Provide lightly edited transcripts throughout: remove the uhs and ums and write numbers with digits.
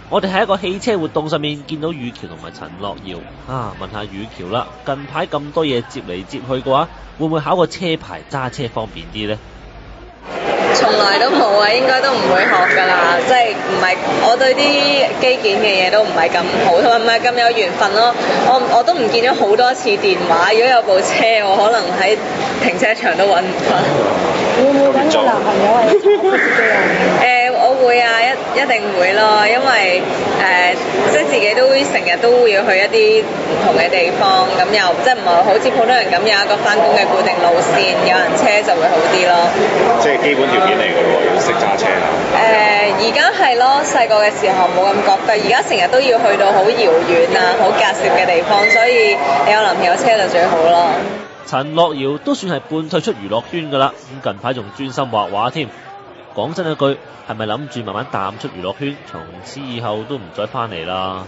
我哋喺一個汽車活動上面見到雨橋同埋陳樂瑤啊，問下雨橋啦，近排咁多嘢接嚟接去嘅話，會唔會考個車牌揸車方便啲呢？從來都冇啊，應該都唔會學㗎啦，即係唔係我對啲機件嘅嘢都唔係咁好，同埋唔係咁有緣分咯。我都唔見咗好多次電話，如果有部車，我可能喺停車場都揾唔翻。會唔會揾個男朋友或者自己人？我會啊，一定會咯，因為即係自己都成日都會要去一啲唔同嘅地方，咁又即係唔係好似普通人咁有一個翻工嘅固定路線，有人車就會好啲咯。即係基本條件嚟嘅喎，要識揸車啊！而家係咯，細個嘅時候冇咁覺得，而家成日都要去到好遙遠啊、好隔涉嘅地方，所以有男朋友車就最好咯。陳樂瑤都算係半退出娛樂圈㗎啦，咁近排仲專心畫畫添。講真一句，係咪諗住慢慢淡出娛樂圈，從此以後都唔再翻嚟啦？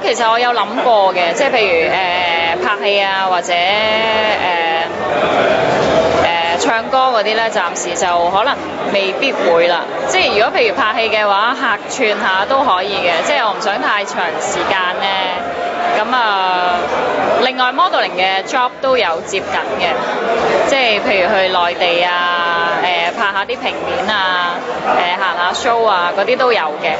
其實我有諗過嘅，即係譬如拍戲啊，或者唱歌嗰啲咧，暫時就可能未必會啦。即係如果譬如拍戲嘅話，客串下都可以嘅，即係我唔想太長時間咧。咁另外 modeling 嘅 job 都有接緊嘅，即係譬如去內地啊，拍下啲平面啊，行下 show 啊，嗰啲都有嘅。